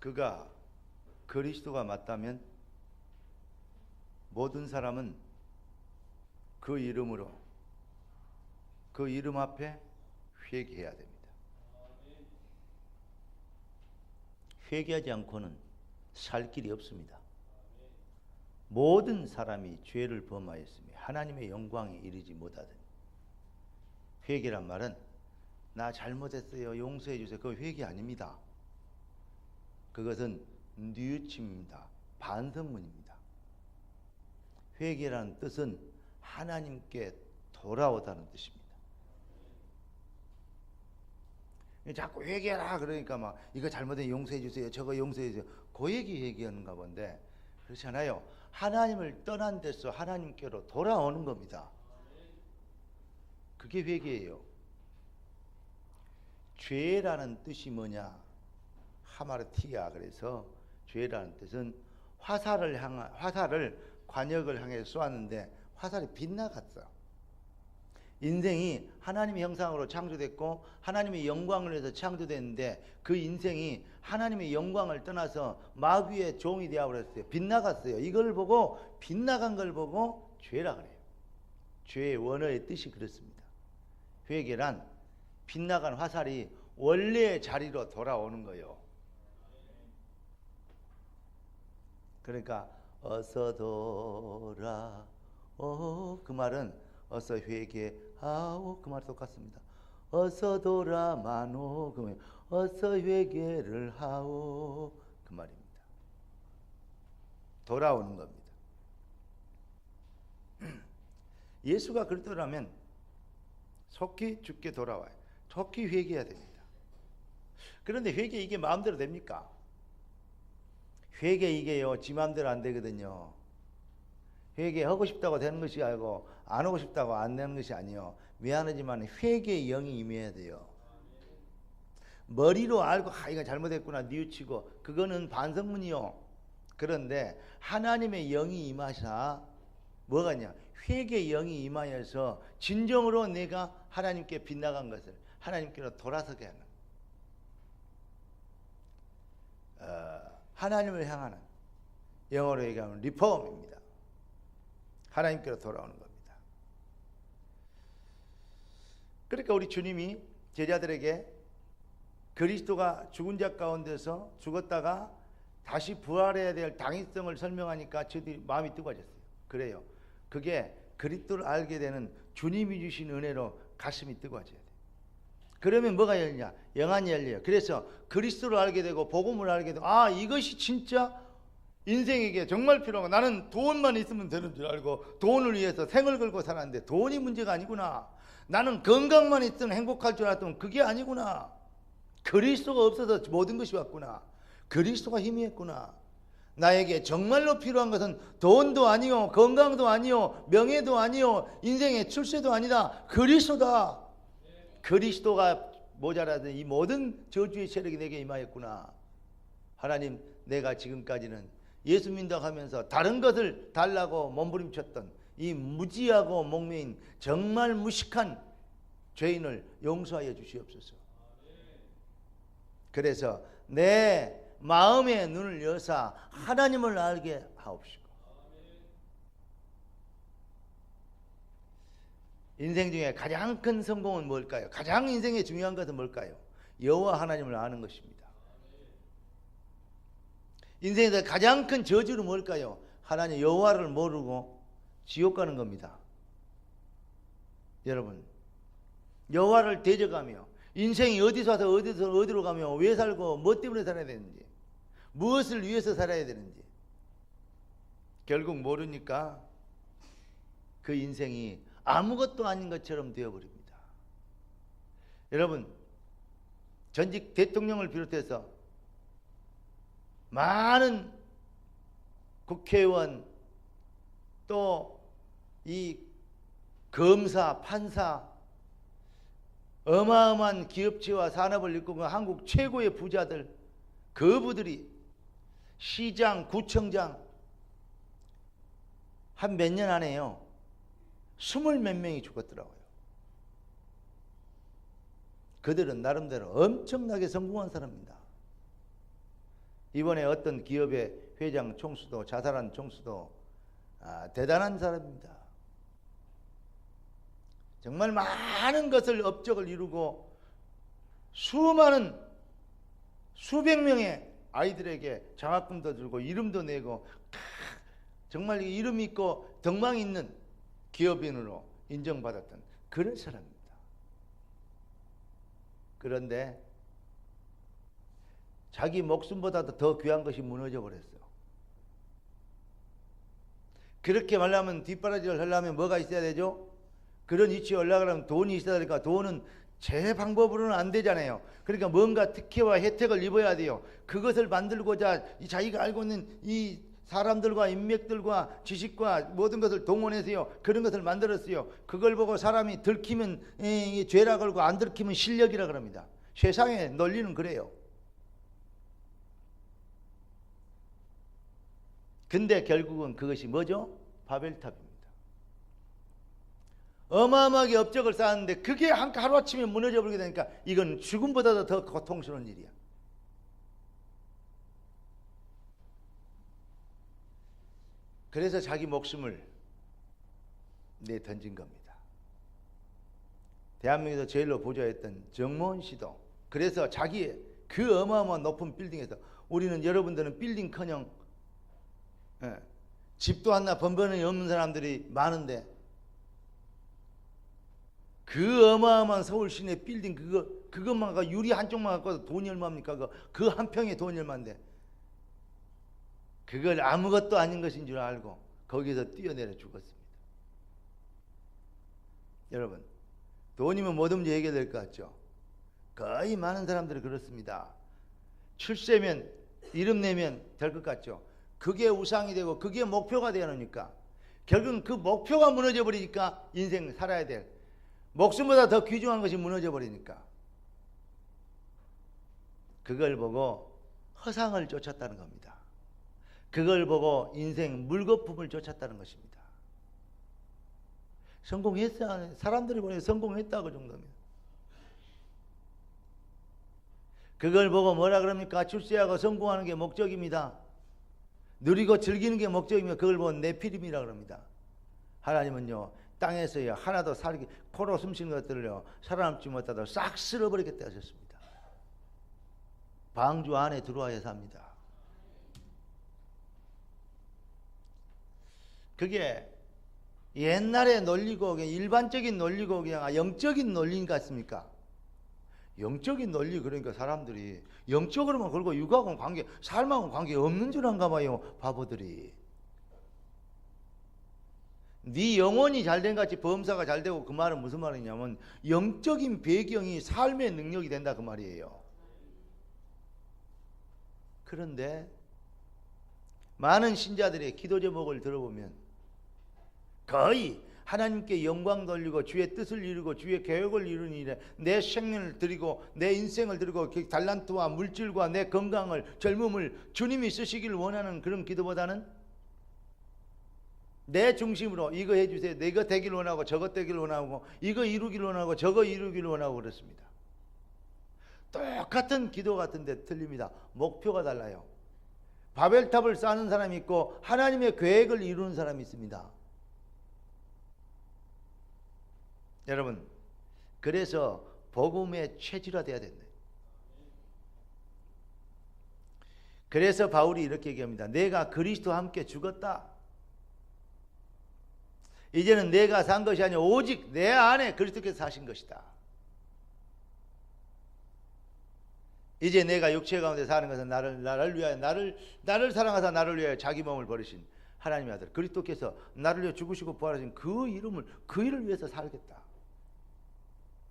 그가 그리스도가 맞다면 모든 사람은 그 이름으로, 그 이름 앞에 회개해야 됩니다. 회개하지 않고는 살 길이 없습니다. 모든 사람이 죄를 범하였으며 하나님의 영광에 이르지 못하더니. 회개란 말은 나 잘못했어요, 용서해 주세요, 그거 회개 아닙니다. 그것은 뉘우침입니다. 반성문입니다. 회개라는 뜻은 하나님께 돌아오다는 뜻입니다. 자꾸 회개하라 그러니까 막 이거 잘못해 용서해 주세요, 저거 용서해 주세요, 그 얘기 얘기하는가 본데 그렇지 않아요. 하나님을 떠난 데서 하나님께로 돌아오는 겁니다. 그게 회개예요. 죄라는 뜻이 뭐냐? 하마르티아. 그래서 죄라는 뜻은 화살을 관역을 향해 쏘았는데 화살이 빗나갔어. 인생이 하나님의 형상으로 창조됐고 하나님의 영광을 위해서 창조됐는데 그 인생이 하나님의 영광을 떠나서 마귀의 종이 되어버렸어요. 빗나갔어요. 이걸 보고, 빗나간 걸 보고 죄라 그래요. 죄의 원어의 뜻이 그렇습니다. 회개란 빗나간 화살이 원래의 자리로 돌아오는 거예요. 그러니까 어서 돌아오, 그 말은 어서 회개하오, 그 말 똑같습니다. 어서 돌아마노, 그 말, 어서 회개를 하오, 그 말입니다. 돌아오는 겁니다. 예수가 그렇더라면 속히 죽게 돌아와요. 속히 회개해야 됩니다. 그런데 회개 이게 마음대로 됩니까? 회개 이게요, 지 마음대로 안 되거든요. 회개하고 싶다고 되는 것이 아니고 안 하고 싶다고 안 되는 것이 아니요. 미안하지만 회개의 영이 임해야 돼요. 머리로 알고 이거 잘못했구나 뉘우치고 그거는 반성문이요. 그런데 하나님의 영이 임하사 뭐가냐? 회개의 영이 임하여서 진정으로 내가 하나님께 빗나간 것을 하나님께로 돌아서게 하는, 하나님을 향하는, 영어로 얘기하면 리폼입니다. 하나님께로 돌아오는 겁니다. 그러니까 우리 주님이 제자들에게 그리스도가 죽은 자 가운데서 죽었다가 다시 부활해야 될 당위성을 설명하니까 저들이 마음이 뜨거워졌어요. 그래요. 그게 그리스도를 알게 되는 주님이 주신 은혜로 가슴이 뜨거워져야 돼요. 그러면 뭐가 열리냐? 영안이 열려요. 그래서 그리스도를 알게 되고 복음을 알게 되고, 아, 이것이 진짜 인생에게 정말 필요한 거. 나는 돈만 있으면 되는 줄 알고 돈을 위해서 생을 걸고 살았는데 돈이 문제가 아니구나. 나는 건강만 있으면 행복할 줄 알았더니 그게 아니구나. 그리스도가 없어서 모든 것이 왔구나. 그리스도가 힘이 했구나. 나에게 정말로 필요한 것은 돈도 아니요, 건강도 아니요, 명예도 아니요, 인생의 출세도 아니다. 그리스도다. 그리스도가 모자라던 이 모든 저주의 세력이 내게 임하였구나. 하나님, 내가 지금까지는 예수 믿는다고 하면서 다른 것을 달라고 몸부림쳤던 이 무지하고 목매인 정말 무식한 죄인을 용서하여 주시옵소서. 그래서 내 마음의 눈을 여사 하나님을 알게 하옵시고, 인생 중에 가장 큰 성공은 뭘까요? 가장 인생에 중요한 것은 뭘까요? 여호와 하나님을 아는 것입니다. 인생에서 가장 큰 저주는 뭘까요? 하나님 여호와를 모르고 지옥 가는 겁니다. 여러분, 여호와를 대적하며 인생이 어디서 와서 어디로 가며 왜 살고 뭐 때문에 살아야 되는지, 무엇을 위해서 살아야 되는지 결국 모르니까 그 인생이 아무것도 아닌 것처럼 되어버립니다. 여러분, 전직 대통령을 비롯해서 많은 국회의원, 또 이 검사, 판사, 어마어마한 기업체와 산업을 이끌고 한국 최고의 부자들, 그부들이 시장, 구청장 한 몇 년 안에요 20몇 명이 죽었더라고요. 그들은 나름대로 엄청나게 성공한 사람입니다. 이번에 어떤 기업의 회장 총수도 자살한 총수도 대단한 사람입니다. 정말 많은 것을 업적을 이루고 수많은 수백 명의 아이들에게 장학금도 주고 이름도 내고 정말 이름 있고 덕망 있는 기업인으로 인정받았던 그런 사람입니다. 그런데 자기 목숨보다도 더 귀한 것이 무너져 버렸어요. 그렇게 말하면 뒷바라지를 하려면 뭐가 있어야 되죠? 그런 위치에 올라가려면 돈이 있어야 되니까 돈은 제 방법으로는 안 되잖아요. 그러니까 뭔가 특혜와 혜택을 입어야 돼요. 그것을 만들고자 자기가 알고 있는 이 사람들과 인맥들과 지식과 모든 것을 동원해서요. 그런 것을 만들었어요. 그걸 보고 사람이 들키면 죄라 걸고 안 들키면 실력이라 그럽니다. 세상의 논리는 그래요. 근데 결국은 그것이 뭐죠? 바벨탑입니다. 어마어마하게 업적을 쌓았는데 그게 하루아침에 무너져 버리게 되니까 이건 죽음보다도 더 고통스러운 일이야. 그래서 자기 목숨을 내던진 겁니다. 대한민국에서 제일로 보좌했던 정모원 씨도 그래서 자기의 그 어마어마한 높은 빌딩에서 우리는 여러분들은 빌딩커녕 집도 하나 번번이 없는 사람들이 많은데 그 어마어마한 서울 시내 빌딩 그것만 유리 한쪽만 갖고 돈이 얼마입니까? 그 한 평에 돈이 얼마인데 그걸 아무것도 아닌 것인 줄 알고 거기서 뛰어내려 죽었습니다. 여러분, 돈이면 뭐든지 해결될 것 같죠? 거의 많은 사람들이 그렇습니다. 출세면 이름 내면 될 것 같죠? 그게 우상이 되고 그게 목표가 되니까 결국은 그 목표가 무너져 버리니까 인생 살아야 될 목숨보다 더 귀중한 것이 무너져 버리니까 그걸 보고 허상을 쫓았다는 겁니다. 그걸 보고 인생 물거품을 쫓았다는 것입니다. 성공했어? 사람들이 보니 성공했다고 정도면 그걸 보고 뭐라 그럽니까? 출세하고 성공하는 게 목적입니다. 누리고 즐기는 게 목적이면 그걸 보고 네피림이라 그럽니다. 하나님은요 땅에서요 하나도 살기 코로 숨쉬는 것들을요 살아남지 못하도록 싹 쓸어버리겠다 하셨습니다. 방주 안에 들어와야 삽니다. 그게 옛날의 논리고 일반적인 논리고 그냥 영적인 논리인 것 같습니까? 영적인 논리 그러니까 사람들이 영적으로만 걸고 육하고는 관계 삶하고는 관계 없는 줄 안가 봐요. 바보들이. 네 영혼이 잘된 같이 범사가 잘되고 그 말은 무슨 말이냐면 영적인 배경이 삶의 능력이 된다 그 말이에요. 그런데 많은 신자들의 기도 제목을 들어보면 거의 하나님께 영광 돌리고 주의 뜻을 이루고 주의 계획을 이루는 일에 내 생명을 드리고 내 인생을 드리고 달란트와 물질과 내 건강을 젊음을 주님이 쓰시기를 원하는 그런 기도보다는 내 중심으로 이거 해주세요. 내가 되길 원하고 저것 되길 원하고 이거 이루길 원하고 저거 이루길 원하고 그렇습니다. 똑같은 기도 같은데 틀립니다. 목표가 달라요. 바벨탑을 쌓는 사람이 있고 하나님의 계획을 이루는 사람이 있습니다. 여러분, 그래서 복음의 체질화돼야 된다. 그래서 바울이 이렇게 얘기합니다. 내가 그리스도와 함께 죽었다. 이제는 내가 산 것이 아니라 오직 내 안에 그리스도께서 사신 것이다. 이제 내가 육체 가운데 사는 것은 나를 위하여 나를 사랑하사 나를 위하여 자기 몸을 버리신 하나님의 아들 그리스도께서 나를 위해 죽으시고 부활하신 그 이름을 그 일을 위해서 살겠다.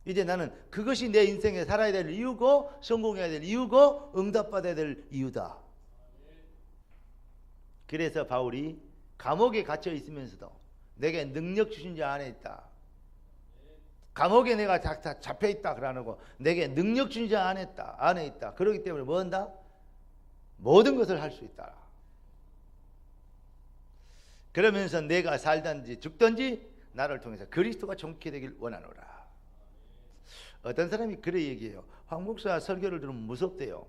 이제 나는 그것이 내 인생에 살아야 될 이유고 성공해야 될 이유고 응답받아야 될 이유다. 그래서 바울이 감옥에 갇혀 있으면서도 내게 능력 주신 자 안에 있다. 감옥에 내가 잡혀 있다 그러고 내게 능력 주신 자 안에 있다. 그렇기 때문에 뭐 한다? 모든 것을 할 수 있다. 그러면서 내가 살든지 죽든지 나를 통해서 그리스도가 존귀 되길 원하노라. 어떤 사람이 그래 얘기해요. 황 목사 설교를 들으면 무섭대요.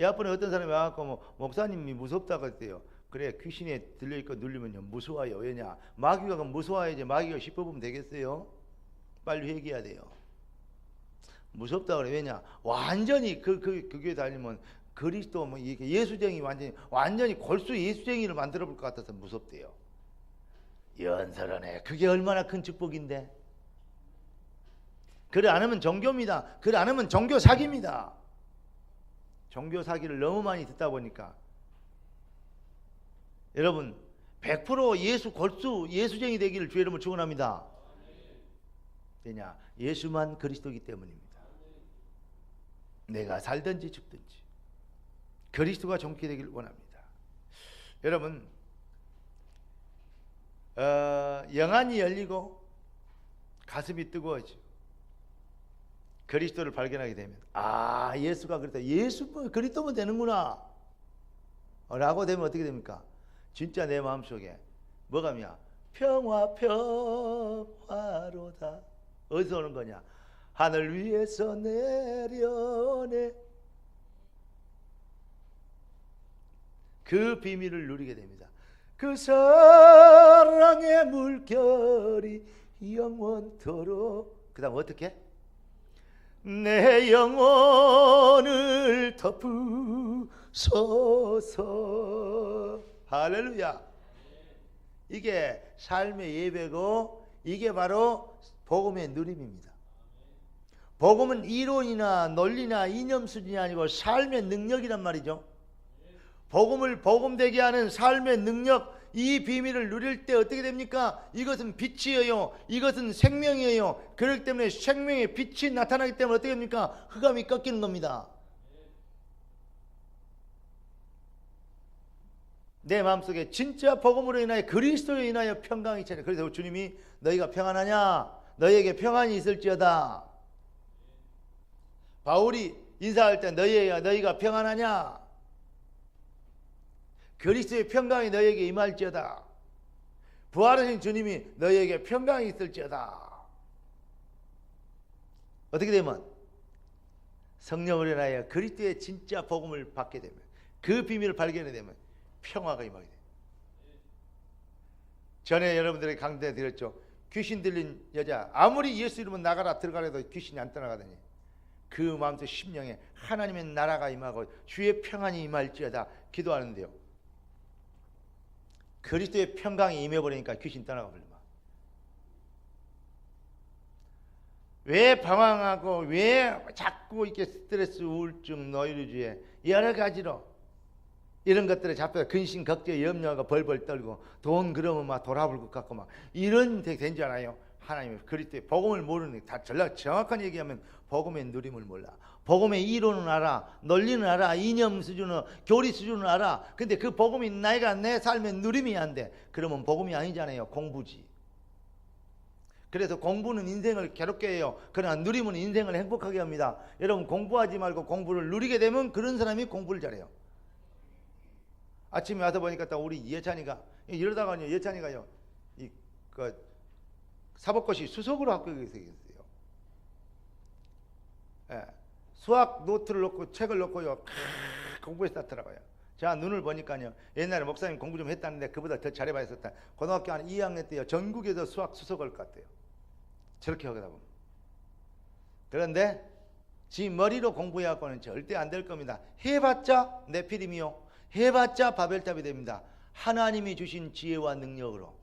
앞번에 어떤 사람이 와갖고 뭐 목사님이 무섭다고 했대요. 그래, 귀신에 들려있고 눌리면요 무서워요. 왜냐, 마귀가 무서워야지. 마귀가 씹어보면 되겠어요? 빨리 회개해야 돼요. 무섭다 그래. 왜냐, 완전히 그 교회 다니면 그리스도 뭐 예수쟁이 완전히 골수 예수쟁이를 만들어 볼 것 같아서 무섭대요. 연설하네. 그게 얼마나 큰 축복인데. 그래 안 하면 종교입니다. 그래 안 하면 종교 사기입니다. 종교 사기를 너무 많이 듣다 보니까 여러분 100% 예수 골수 예수쟁이 되기를 주의 이름으로 축원합니다. 왜냐, 예수만 그리스도이기 때문입니다. 내가 살든지 죽든지 그리스도가 존귀 되기를 원합니다. 여러분, 영안이 열리고 가슴이 뜨거워지고 그리스도를 발견하게 되면, 아, 예수가 그랬다, 예수 그리스도면 되는구나 라고 되면 어떻게 됩니까? 진짜 내 마음속에 뭐가 냐 평화 평화로다. 어디서 오는 거냐? 하늘 위에서 내려오네. 그 비밀을 누리게 됩니다. 그 사랑의 물결이 영원토록. 그 다음 어떻게? 내 영혼을 덮으소서. 할렐루야. 이게 삶의 예배고 이게 바로 복음의 누림입니다. 복음은 이론이나 논리나 이념 수준이 아니고 삶의 능력이란 말이죠. 복음을 복음되게 하는 삶의 능력, 이 비밀을 누릴 때 어떻게 됩니까? 이것은 빛이에요. 이것은 생명이에요. 그렇기 때문에 생명의 빛이 나타나기 때문에 어떻게 됩니까? 흑암이 꺾이는 겁니다. 내 마음속에 진짜 복음으로 인하여 그리스도로 인하여 평강이 차려. 그래서 주님이 너희가 평안하냐? 너희에게 평안이 있을지어다. 바울이 인사할 때 너희가 평안하냐? 그리스도의 평강이 너희에게 임할지어다. 부활하신 주님이 너희에게 평강이 있을지어다. 어떻게 되면 성령으로 인하여 그리스도의 진짜 복음을 받게 되면, 그 비밀을 발견하게 되면 평화가 임하게 됩니다. 전에 여러분들에게 강대 드렸죠. 귀신 들린 여자, 아무리 예수 이름은 나가라 들어가라도 귀신이 안 떠나가더니 그 마음속 심령에 하나님의 나라가 임하고 주의 평안이 임할지어다 기도하는데요, 그리스도의 평강이 임해버리니까 귀신 떠나가 버립니다. 왜 방황하고 왜 자꾸 이렇게 스트레스, 우울증, 노이로즈에 여러 가지로 이런 것들에 잡혀서 근심, 걱정, 염려가 벌벌 떨고 돈 그러면 막 돌아볼 것 같고 막 이런 데 된 줄 알아요. 하나님의 그리스도의 복음을 모르는, 다 정확한 얘기하면 복음의 누림을 몰라. 복음의 이론은 알아, 논리는 알아, 이념 수준은, 교리 수준은 알아. 근데 그 복음이 내 삶의 누림이 안 돼. 그러면 복음이 아니잖아요. 공부지. 그래서 공부는 인생을 괴롭게 해요. 그러나 누림은 인생을 행복하게 합니다. 여러분, 공부하지 말고 공부를 누리게 되면 그런 사람이 공부를 잘해요. 아침에 와서 보니까 또 우리 예찬이가 이러다가요, 예찬이가요, 사법고시 수석으로 합격이 생겼어요. 예, 수학 노트를 놓고 책을 놓고요, 공부해서 땄더라고요. 제가 눈을 보니까요, 옛날에 목사님 공부 좀 했다는데 그보다 더 잘해봐야 했었다. 고등학교 한 2학년 때요, 전국에서 수학 수석을 갔대요. 저렇게 하다 보면. 그런데 지 머리로 공부해갖고는 절대 안 될 겁니다. 해봤자 네피림이요, 해봤자 바벨탑이 됩니다. 하나님이 주신 지혜와 능력으로,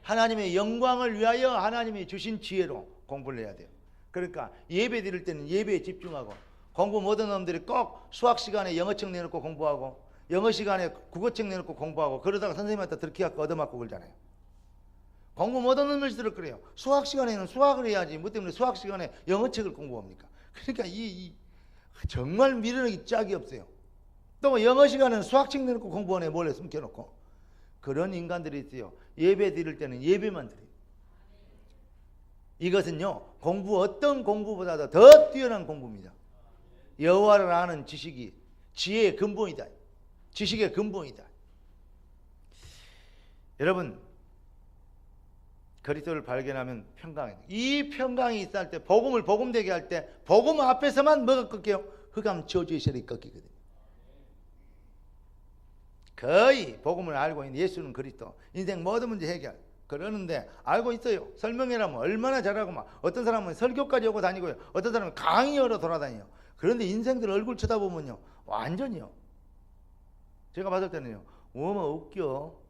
하나님의 영광을 위하여 하나님이 주신 지혜로 공부를 해야 돼요. 그러니까 예배 드릴 때는 예배에 집중하고, 공부 못하는 놈들이 꼭 수학 시간에 영어책 내놓고 공부하고, 영어 시간에 국어책 내놓고 공부하고, 그러다가 선생님한테 들키 갖고 얻어맞고 그러잖아요. 공부 못하는 놈들이 그래요. 수학 시간에는 수학을 해야지 뭐 때문에 수학 시간에 영어책을 공부합니까? 그러니까 정말 미련하기 짝이 없어요. 또 영어 시간에는 수학책 내놓고 공부하네, 몰래 숨겨놓고. 그런 인간들이 있어요. 예배 드릴 때는 예배만 드려요. 이것은요, 어떤 공부보다도 더 뛰어난 공부입니다. 여호와를 아는 지식이 지혜의 근본이다. 지식의 근본이다. 여러분, 그리스도를 발견하면 평강이, 이 평강이 있을 때, 복음을 복음되게 할 때, 복음 앞에서만 뭐가 꺾여요? 흑암 저주의 세력이 꺾이거든요. 거의 복음을 알고 있는 예수는 그리스도, 인생 모든 문제 해결 그러는데 알고 있어요. 설명회라면 얼마나 잘하고 막 어떤 사람은 설교까지 하고 다니고요. 어떤 사람은 강의하러 돌아다녀요. 그런데 인생들 얼굴 쳐다보면요 완전히요. 제가 봤을 때는요 어머 웃겨.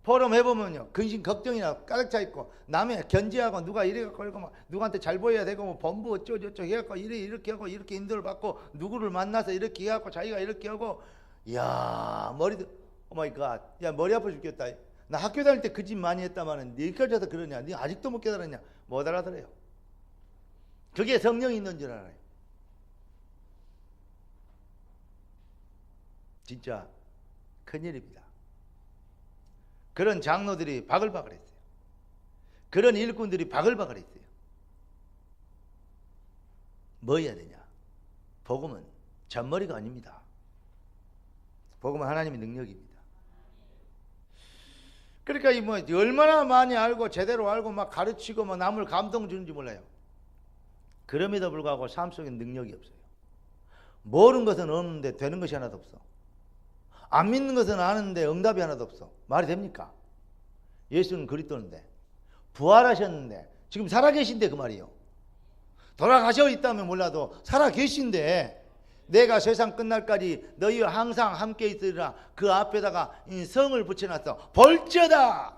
포럼 해보면요 근심 걱정이나 가득 차 있고 남의 견제하고 누가 이래 걸고 막 누구한테 잘 보여야 되고 뭐 본부 어쩌고저쩌고 해갖고 이렇게 하고 이렇게 인도를 받고 누구를 만나서 이렇게 해갖고 자기가 이렇게 하고 이야 머리도 오마이갓 야 머리 아파 죽겠다. 나 학교 다닐 때 그 짓 많이 했다마는 네까지 해서 그러냐? 네 아직도 못 깨달았냐? 못 알아들어요. 그게 성령이 있는 줄 알아요. 진짜 큰일입니다. 그런 장로들이 바글바글했어요. 그런 일꾼들이 바글바글했어요. 뭐 해야 되냐? 복음은 잔머리가 아닙니다. 복음은 하나님의 능력입니다. 그러니까 이 뭐 얼마나 많이 알고 제대로 알고 막 가르치고 막 남을 감동 주는지 몰라요. 그럼에도 불구하고 삶 속에 능력이 없어요. 모르는 것은 없는데 되는 것이 하나도 없어. 안 믿는 것은 아는데 응답이 하나도 없어. 말이 됩니까? 예수는 그리스도인데 부활하셨는데 지금 살아계신데 그 말이에요. 돌아가셔 있다면 몰라도 살아계신데 내가 세상 끝날까지 너희와 항상 함께 있으리라 그 앞에다가 성을 붙여놨어. 볼지어다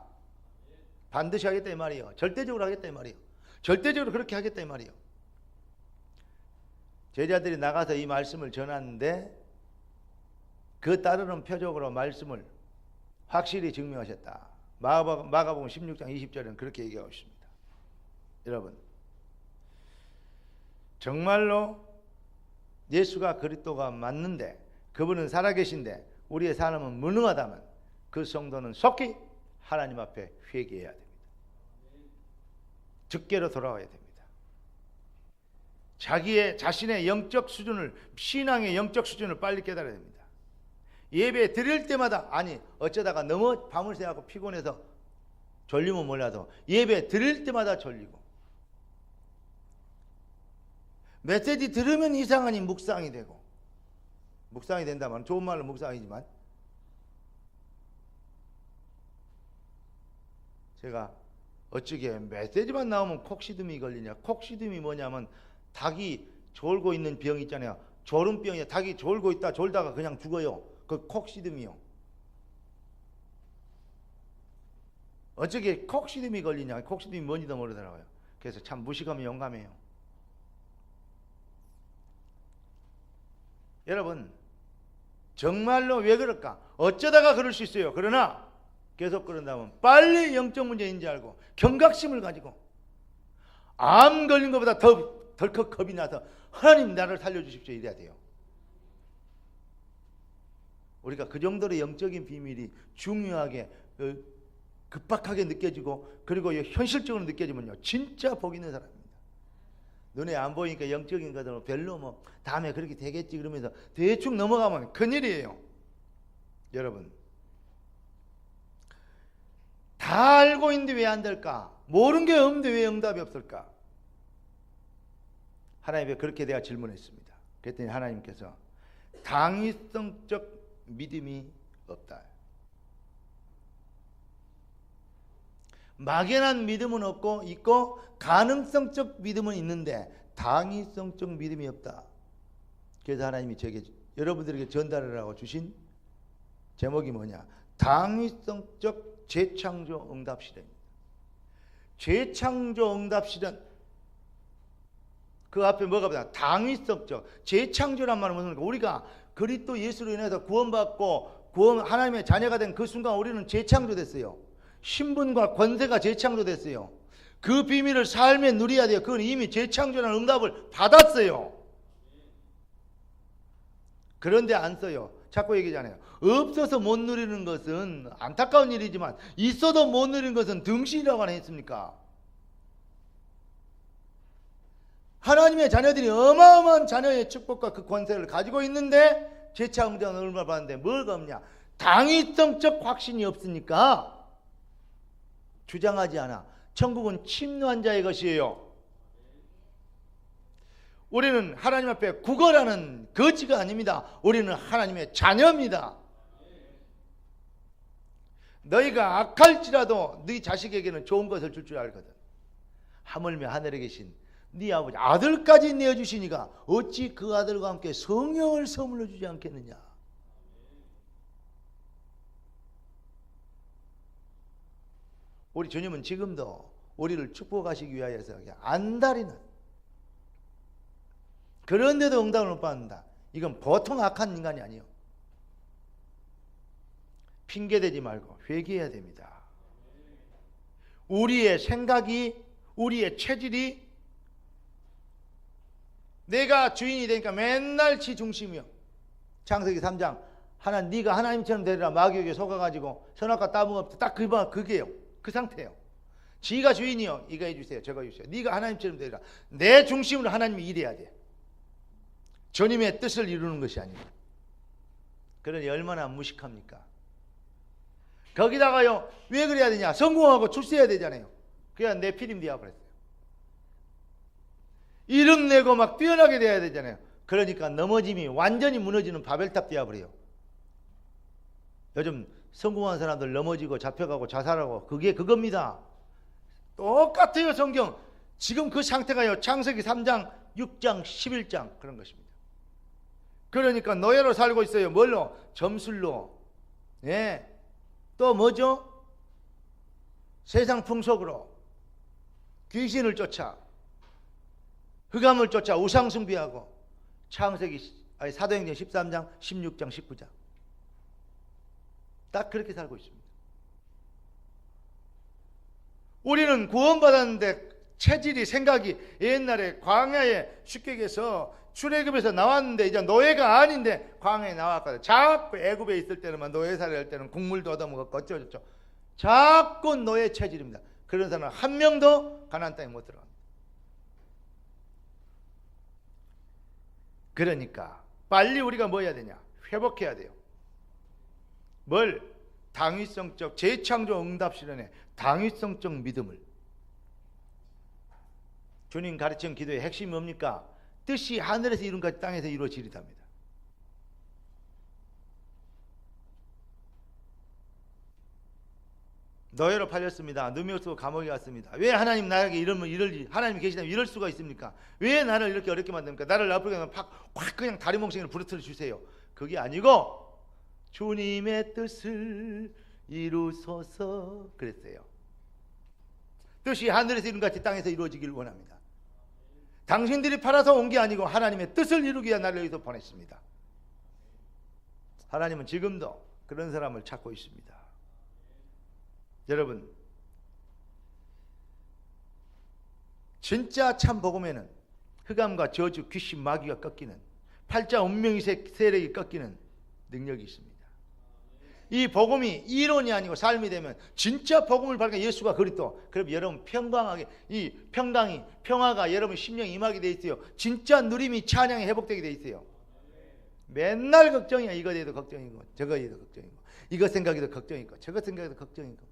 반드시 하겠다 이 말이에요. 절대적으로 하겠다 이 말이에요. 절대적으로 그렇게 하겠다 이 말이에요. 제자들이 나가서 이 말씀을 전하는데 그 따르는 표적으로 말씀을 확실히 증명하셨다. 마가복음 16장 20절에는 그렇게 얘기하고 있습니다. 여러분 정말로 예수가 그리스도가 맞는데 그분은 살아계신데 우리의 삶은 무능하다면 그 성도는 속히 하나님 앞에 회개해야 됩니다. 즉계로 돌아와야 됩니다. 자신의 영적 수준을 신앙의 영적 수준을 빨리 깨달아야 됩니다. 예배 드릴 때마다 아니 어쩌다가 너무 밤을 새고 피곤해서 졸리면 몰라도 예배 드릴 때마다 졸리고 메시지 들으면 이상하니 묵상이 되고 묵상이 된다면 좋은 말로 묵상이지만 제가 어쩌게 메시지만 나오면 콕시듬이 걸리냐. 콕시듬이 뭐냐면 닭이 졸고 있는 병 있잖아요. 졸음병이야. 닭이 졸고 있다 졸다가 그냥 죽어요. 그 콕시듬이요. 어쩌게 콕시듬이 걸리냐. 콕시듬이 뭔지도 모르더라고요. 그래서 참 무식하면 용감해요. 여러분 정말로 왜 그럴까? 어쩌다가 그럴 수 있어요. 그러나 계속 그런다면 빨리 영적 문제인지 알고 경각심을 가지고 암 걸린 것보다 더 덜컥 겁이 나서 하나님 나를 살려주십시오 이래야 돼요. 우리가 그 정도로 영적인 비밀이 중요하게 급박하게 느껴지고 그리고 현실적으로 느껴지면요 진짜 복 있는 사람입니다. 눈에 안 보이니까 영적인 것들은 별로 뭐 다음에 그렇게 되겠지 그러면서 대충 넘어가면 큰일이에요. 여러분 다 알고 있는데 왜 안 될까? 모르는 게 없는데 왜 응답이 없을까? 하나님께 그렇게 내가 질문했습니다. 그랬더니 하나님께서 당위성적 믿음이 없다. 막연한 믿음은 없고 있고 가능성적 믿음은 있는데 당위성적 믿음이 없다. 그래서 하나님이 제게 여러분들에게 전달하라고 주신 제목이 뭐냐? 당위성적 재창조 응답 실현입니다. 재창조 응답 실현 그 앞에 뭐가 보다 당위성적 재창조란 말은 무슨 말입니까? 우리가 그리스도 예수로 인해서 구원받고 하나님의 자녀가 된 그 순간 우리는 재창조됐어요. 신분과 권세가 재창조됐어요. 그 비밀을 삶에 누려야 돼요. 그건 이미 재창조라는 응답을 받았어요. 그런데 안 써요. 자꾸 얘기잖아요. 없어서 못 누리는 것은 안타까운 일이지만 있어도 못 누리는 것은 등신이라고 안 했습니까? 하나님의 자녀들이 어마어마한 자녀의 축복과 그 권세를 가지고 있는데 재창조는 얼마 받는데 뭐가 없냐? 당위성적 확신이 없으니까 주장하지 않아. 천국은 침노한 자의 것이에요. 우리는 하나님 앞에 구걸하는 거지가 아닙니다. 우리는 하나님의 자녀입니다. 너희가 악할지라도 네 자식에게는 좋은 것을 줄 알거든. 하물며 하늘에 계신 네 아버지 아들까지 내어주시니까 어찌 그 아들과 함께 성령을 선물로 주지 않겠느냐. 우리 주님은 지금도 우리를 축복하시기 위하여서 안달이는, 그런데도 응답을 못 받는다. 이건 보통 악한 인간이 아니에요. 핑계대지 말고 회개해야 됩니다. 우리의 생각이, 우리의 체질이 내가 주인이 되니까 맨날 지 중심이요. 창세기 3장 네가 하나님처럼 되리라 마귀에게 속아가지고 선악과 따먹었다. 딱 그게요. 그 상태예요. 지가 주인이요. 이거 해주세요. 저거 해주세요. 네가 하나님처럼 되리라. 내 중심으로 하나님이 일해야 돼. 주님의 뜻을 이루는 것이 아니고. 그러니 얼마나 무식합니까? 거기다가요, 왜 그래야 되냐? 성공하고 출세해야 되잖아요. 그래야 내 필임 되어버렸어요. 이름 내고 막 뛰어나게 돼야 되잖아요. 그러니까 넘어짐이 완전히 무너지는 바벨탑 되어버려요. 요즘 성공한 사람들 넘어지고 잡혀가고 자살하고 그겁니다. 똑같아요. 성경 지금 그 상태가요, 창세기 3장 6장 11장 그런 것입니다. 그러니까 노예로 살고 있어요. 뭘로? 점술로. 예. 또 뭐죠? 세상 풍속으로 귀신을 쫓아, 흑암을 쫓아 우상 숭배하고. 사도행전 13장 16장 19장 딱 그렇게 살고 있습니다. 우리는 구원받았는데 체질이, 생각이 옛날에 광야에 출애굽에서 나왔는데 이제 노예가 아닌데 광야에 나왔거든. 자꾸 애굽에 있을 때는 노예살이 할 때는 국물도 얻어먹었고 어쩌고저쩌고 자꾸 노예 체질입니다. 그런 사람은 한 명도 가나안 땅에 못 들어갑니다. 그러니까 빨리 우리가 뭐 해야 되냐? 회복해야 돼요. 뭘? 당위성적 재창조 응답 실현의 당위성적 믿음을. 주님 가르친 기도의 핵심이 뭡니까? 뜻이 하늘에서 이룬 것 땅에서 이루어지리답니다. 노예로 팔렸습니다. 누명 쓰고 감옥에 갔습니다. 왜 하나님 나에게 이러면 하나님이 계시다면 이럴 수가 있습니까? 왜 나를 이렇게 어렵게 만듭니까? 나를 나쁘게 하면 확 그냥 다리 몽둥이를 부러뜨려 주세요. 그게 아니고 주님의 뜻을 이루소서 그랬어요. 뜻이 하늘에서 이룬 같이 땅에서 이루어지기를 원합니다. 당신들이 팔아서 온 게 아니고 하나님의 뜻을 이루기 위해 나를 여기서 보냈습니다. 하나님은 지금도 그런 사람을 찾고 있습니다. 여러분, 진짜 참 복음에는 흑암과 저주, 귀신, 마귀가 꺾이는, 팔자 운명의 세력이 꺾이는 능력이 있습니다. 이 복음이 이론이 아니고 삶이 되면 진짜 복음을 발견 예수가 그리스도. 그럼 여러분 평강하게 이 평화가 여러분 심령에 임하게 돼 있어요. 진짜 누림이 찬양이 회복되게 돼 있어요. 맨날 걱정이야. 이거에 대해서 걱정이고 저거에 대해서 걱정이고 이거 생각해도 걱정이고 저거 생각해도 걱정이고.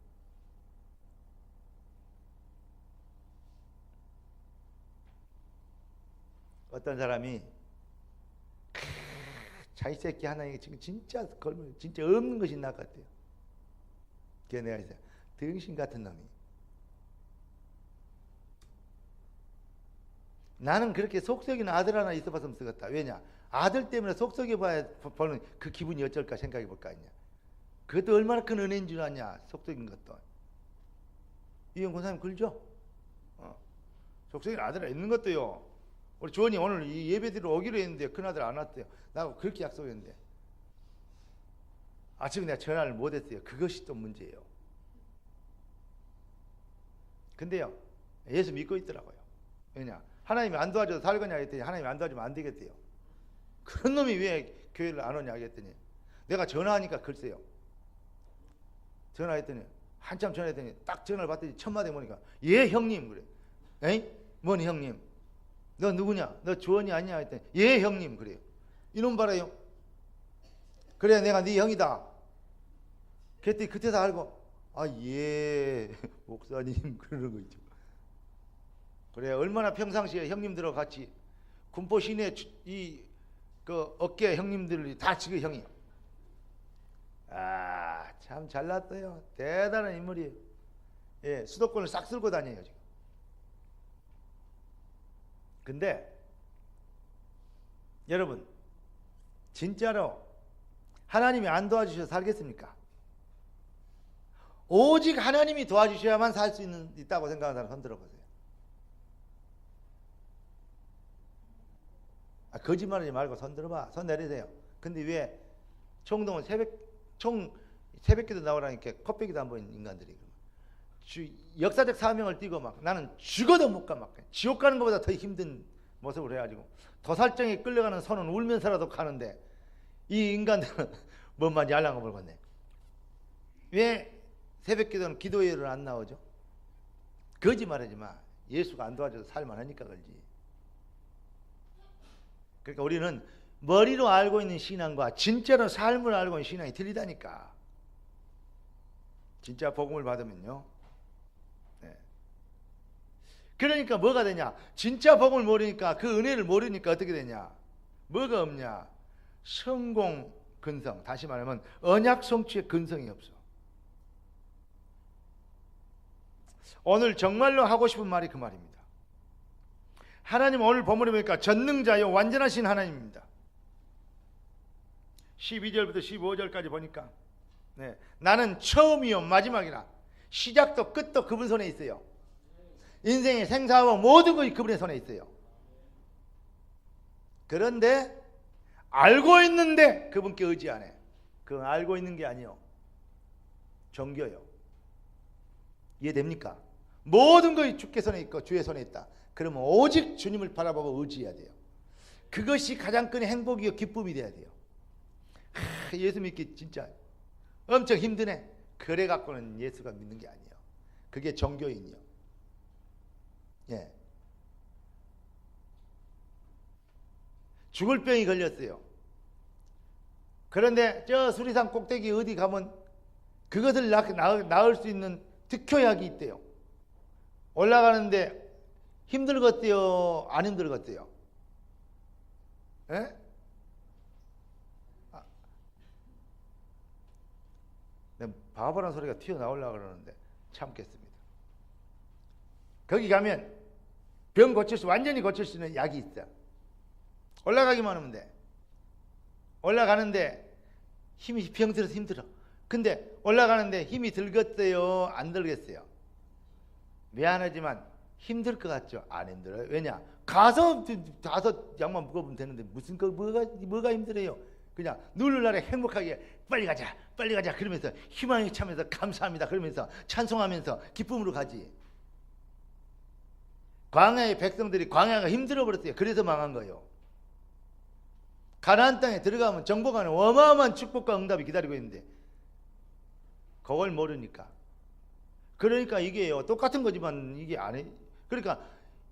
어떤 사람이 자기 새끼 하나에게 지금 진짜 없는 것이 나 같아요. 그래서 내가 있어요. 등신 같은 놈이. 나는 그렇게 속썩이는 아들 하나 있어봤으면 쓰겠다. 왜냐? 아들 때문에 속썩여봐야 보는 그 기분이 어쩔까 생각해 볼 거 아니냐. 그것도 얼마나 큰 은혜인 줄 아냐. 속썩인 것도. 이형 권사님 글죠? 속썩이는 아들 있는 것도요. 우리 주원이 오늘 이 예배드리러 오기로 했는데 큰아들 안 왔대요. 나하고 그렇게 약속했는데 아침에 내가 전화를 못했어요. 그것이 또 문제예요. 근데요, 예수 믿고 있더라고요. 왜냐? 하나님이 안 도와줘서 살거냐 했더니 하나님이 안 도와주면 안 되겠대요. 그런 놈이 왜 교회를 안 오냐 했더니 내가 전화하니까 글쎄요. 전화했더니 한참 전화했더니 딱 전화를 받더니 첫 마디 보니까 예 형님 그래. 에이? 뭔 형님? 너 누구냐? 너 주원이 아니냐 했더니 예 형님 그래요. 이놈 봐라요. 그래 내가 네 형이다. 그랬더니 그때서 알고 예 목사님 그러는 거 있죠. 그래 얼마나 평상시에 형님들하고 같이 군포 시내 이 그 어깨 형님들이 다 지금 형이요. 아, 참 잘났어요. 대단한 인물이에요. 예, 수도권을 싹 쓸고 다녀요 지금. 근데 여러분, 진짜로 하나님이 안 도와주셔서 살겠습니까? 오직 하나님이 도와주셔야만 살 수 있다고 생각하는 사람 손 들어보세요. 거짓말하지 말고 손 들어봐. 손 내리세요. 근데 왜 총동은 새벽기도 나오라니까 컵배기도 안 보이는 인간들이 역사적 사명을 띠고 막 나는 죽어도 못 가 막 지옥 가는 것보다 더 힘든 모습을 해가지고 도살장에 끌려가는 손은 울면서라도 가는데 이 인간들은 뭔 말인지 알랑가 모르겠네. 왜 새벽기도는 기도회를 안 나오죠? 거짓말하지 마. 예수가 안 도와줘서 살만하니까 그러지. 그러니까 우리는 머리로 알고 있는 신앙과 진짜로 삶을 알고 있는 신앙이 틀리다니까. 진짜 복음을 받으면요. 네. 그러니까 뭐가 되냐? 진짜 복음을 모르니까 그 은혜를 모르니까 어떻게 되냐? 뭐가 없냐? 성공 근성. 다시 말하면 언약 성취의 근성이 없어. 오늘 정말로 하고 싶은 말이 그 말입니다. 하나님 오늘 본문에 보니까 전능자요 완전하신 하나님입니다. 12절부터 15절까지 보니까 네, 나는 처음이요 마지막이라 시작도 끝도 그분 손에 있어요. 인생의 생사와 모든 것이 그분의 손에 있어요. 그런데 알고 있는데 그분께 의지 안 해. 그건 알고 있는 게 아니요 종교요. 이해됩니까? 모든 것이 주께 손에 있고 주의 손에 있다. 그러면 오직 주님을 바라보고 의지해야 돼요. 그것이 가장 큰 행복이요 기쁨이 돼야 돼요. 예수 믿기 진짜 엄청 힘드네. 그래 갖고는 예수가 믿는 게 아니에요. 그게 종교인이요. 예. 죽을 병이 걸렸어요. 그런데 저 수리산 꼭대기 어디 가면 그것을 나을 수 있는 특효약이 있대요. 올라가는데 힘들겠대요? 안 힘들겠대요? 예? 바보란 소리가 튀어나오려고 그러는데 참겠습니다. 거기 가면 병 완전히 고칠 수 있는 약이 있어. 올라가기만 하면 돼. 올라가는데 병 들어서 힘들어. 근데 올라가는데 힘이 들겠어요? 안 들겠어요? 미안하지만 힘들 것 같죠? 안 힘들어요. 왜냐? 가서 약만 먹어보면 되는데 무슨 뭐가 힘들어요? 그냥 누르날에 행복하게 빨리 가자 그러면서 희망이 차면서 감사합니다 그러면서 찬송하면서 기쁨으로 가지. 광야의 백성들이 광야가 힘들어 버렸어요. 그래서 망한 거예요. 가나안 땅에 들어가면 정복하는 어마어마한 축복과 응답이 기다리고 있는데 그걸 모르니까. 그러니까 이게요 똑같은 거지만 이게 안 해. 그러니까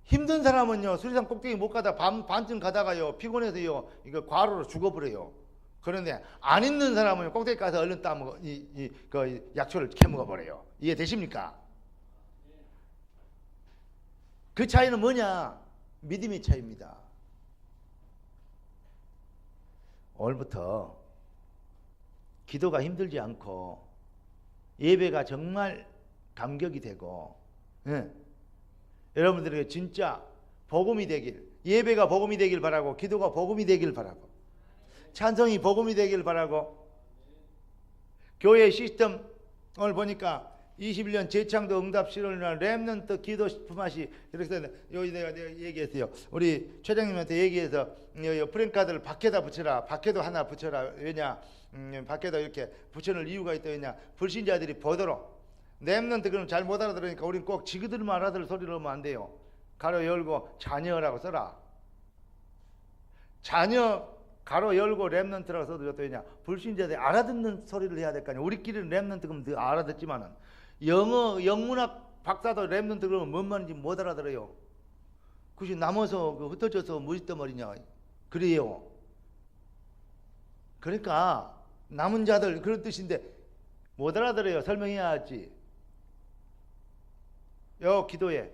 힘든 사람은요 수리산 꼭대기 못 가다 반쯤 가다가요 피곤해서요 이거 과로로 죽어버려요. 그런데 안 있는 사람은 꼭대기 가서 얼른 따먹어 그 약초를 캐먹어 버려요. 이해되십니까? 그 차이는 뭐냐? 믿음의 차이입니다. 오늘부터 기도가 힘들지 않고 예배가 정말 감격이 되고 여러분들에게 진짜 복음이 되길, 예배가 복음이 되길 바라고, 기도가 복음이 되길 바라고, 찬송이 복음이 되길 바라고, 교회 시스템 오늘 보니까 21년 재창도 응답 실현이나 렘넌트 기도 품앗이 이렇게 여기 내가 얘기했어요. 우리 최장님한테 얘기해서 프랭카드를 밖에다 붙여라. 밖에도 하나 붙여라. 왜냐? 밖에다 이렇게 붙여놓을 이유가 있다. 왜냐? 불신자들이 보도록. 렘넌트 그럼 잘 못 알아들으니까 우린 꼭 지그들만 알아들 소리를 하면 안 돼요. 가로 열고 자녀라고 써라. 자녀 가로 열고 렘넌트라고 써도 좋다. 왜냐? 불신자들이 알아듣는 소리를 해야 될 거 아니야. 우리끼리는 렘넌트 그러면 더 알아듣지만은 영문학 박사도 렘넌트 그러면 뭔 말인지 못 알아들어요. 그것이 남아서 흩어져서 무엇있단 말이냐. 그래요. 그러니까 남은 자들 그런 뜻인데 못 알아들어요. 설명해야 하지. 요 기도에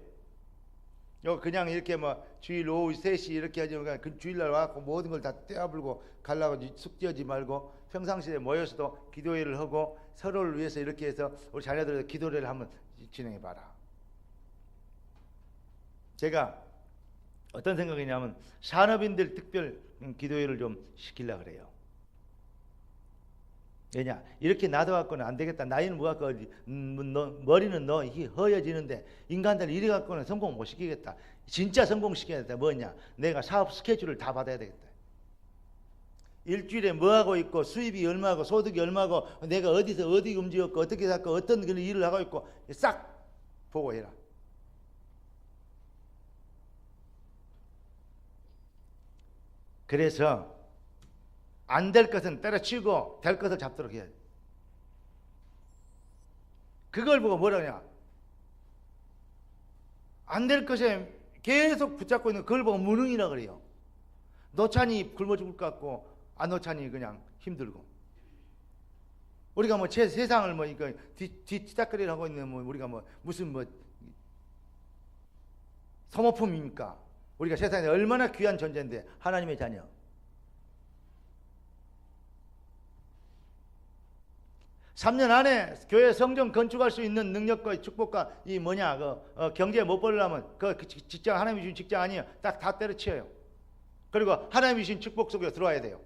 그냥 이렇게 뭐 주일 오후 3시 이렇게 하지 그 주일날 와갖고 모든 걸 다 떼어불고 가려고 숙지하지 말고 평상시에 모여서도 기도회를 하고 서로를 위해서 이렇게 해서 우리 자녀들에서 기도회를 한번 진행해 봐라. 제가 어떤 생각이냐면 산업인들 특별 기도회를 좀 시키려고 그래요. 왜냐 이렇게 놔둬갖고는 안 되겠다. 나이는 뭐 갖고 머리는 너 허여지는데 인간들 이래 갖고는 성공 못 시키겠다. 진짜 성공시켜야겠다. 뭐냐 내가 사업 스케줄을 다 받아야 되겠다. 일주일에 뭐 하고 있고 수입이 얼마고 소득이 얼마고 내가 어디서 어디 움직였고 어떻게 살고 어떤 일을 하고 있고 싹 보고해라. 그래서 안 될 것은 때려치우고 될 것을 잡도록 해야 돼. 그걸 보고 뭐라 하냐 안 될 것에 계속 붙잡고 있는 그걸 보고 무능이라 그래요. 노찬이 굶어 죽을 것 같고 안 노찬이 그냥 힘들고 우리가 뭐 세상을 뭐 이거 뒤치다거리를 하고 있는 뭐 우리가 뭐 무슨 뭐 소모품입니까? 우리가 세상에 얼마나 귀한 존재인데 하나님의 자녀. (3년) 안에 교회 성전 건축할 수 있는 능력과 축복과 이 뭐냐 경제 못 벌려면 그 직장 하나님이 주신 직장 아니에요. 딱 다 때려치워요. 그리고 하나님이 주신 축복 속에 들어와야 돼요.